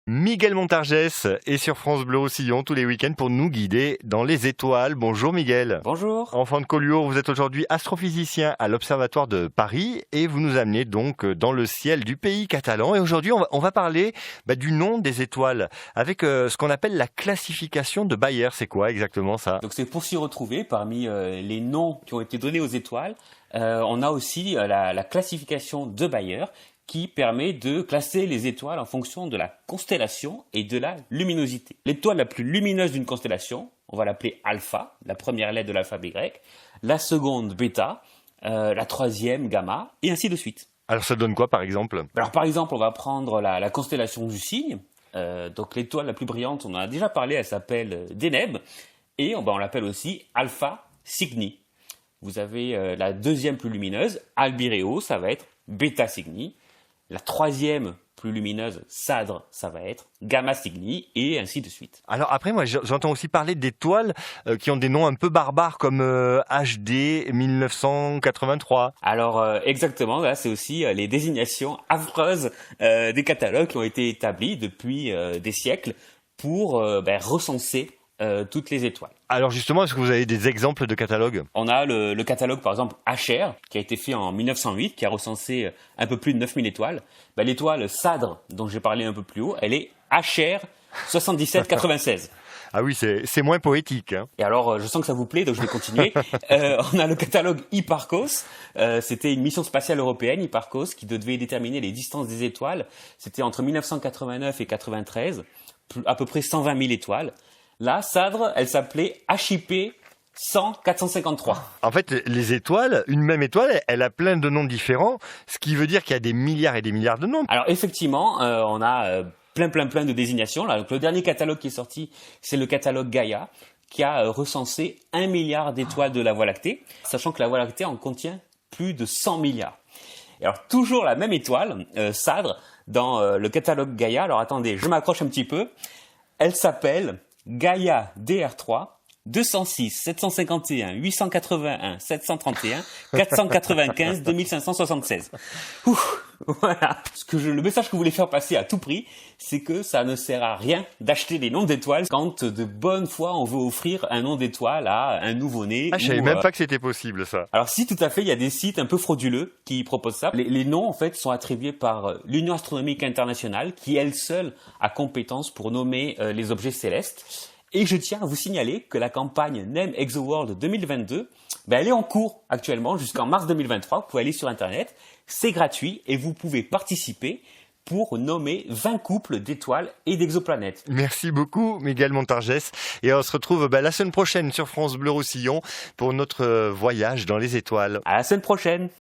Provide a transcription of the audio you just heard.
Miguel Montargès est sur France Bleu Roussillon tous les week-ends pour nous guider dans les étoiles. Bonjour Miguel. Bonjour. Enfant de Collioure, vous êtes aujourd'hui astrophysicien à l'Observatoire de Paris et vous nous amenez donc dans le ciel du pays catalan. Et aujourd'hui, on va parler du nom des étoiles avec ce qu'on appelle la classification de Bayer. C'est quoi exactement ça? Donc c'est pour s'y retrouver parmi les noms qui ont été donnés aux étoiles. On a aussi la classification de Bayer qui permet de classer les étoiles en fonction de la constellation et de la luminosité. L'étoile la plus lumineuse d'une constellation, on va l'appeler alpha, la première lettre de l'alphabet grec, la seconde bêta, la troisième gamma, et ainsi de suite. Alors ça donne quoi par exemple? Alors par exemple, on va prendre la constellation du Cygne. Donc l'étoile la plus brillante, on en a déjà parlé, elle s'appelle Deneb, et on l'appelle aussi Alpha Cygni. Vous avez la deuxième plus lumineuse, Albireo, ça va être Beta Cygni. La troisième plus lumineuse, Sadr, ça va être Gamma Cygni, et ainsi de suite. Alors après, moi j'entends aussi parler d'étoiles qui ont des noms un peu barbares comme HD 1983. Alors exactement, là c'est aussi les désignations affreuses des catalogues qui ont été établis depuis des siècles pour recenser toutes les étoiles. Alors justement, est-ce que vous avez des exemples de catalogues? On a le catalogue par exemple HR qui a été fait en 1908, qui a recensé un peu plus de 9000 étoiles. L'étoile Sadr dont j'ai parlé un peu plus haut, elle est HR 7796. Ah oui, c'est moins poétique. Hein. Et alors, je sens que ça vous plaît, donc je vais continuer. On a le catalogue Hipparcos. C'était une mission spatiale européenne, Hipparcos, qui devait déterminer les distances des étoiles. C'était entre 1989 et 93, à peu près 120 000 étoiles. Là, Sadr, elle s'appelait HIP 453. En fait, les étoiles, une même étoile, elle a plein de noms différents, ce qui veut dire qu'il y a des milliards et des milliards de noms. Alors effectivement, on a plein de désignations. Là, donc, le dernier catalogue qui est sorti, c'est le catalogue Gaia, qui a recensé 1 milliard d'étoiles de la Voie lactée, sachant que la Voie lactée en contient plus de 100 milliards. Et alors toujours la même étoile, Sadr, dans le catalogue Gaia. Alors attendez, je m'accroche un petit peu. Elle s'appelle Gaia DR3 206 751 881 731 495 2576. Voilà. Le message que je voulais faire passer à tout prix, c'est que ça ne sert à rien d'acheter des noms d'étoiles quand de bonne foi on veut offrir un nom d'étoile à un nouveau-né. Ah, je savais même pas que c'était possible ça. Alors si, tout à fait, il y a des sites un peu frauduleux qui proposent ça. Les noms en fait sont attribués par l'Union astronomique internationale qui elle seule a compétence pour nommer les objets célestes. Et je tiens à vous signaler que la campagne Name ExoWorld 2022, elle est en cours actuellement jusqu'en mars 2023. Vous pouvez aller sur Internet, c'est gratuit et vous pouvez participer pour nommer 20 couples d'étoiles et d'exoplanètes. Merci beaucoup Miguel Montargès. Et on se retrouve la semaine prochaine sur France Bleu Roussillon pour notre voyage dans les étoiles. À la semaine prochaine.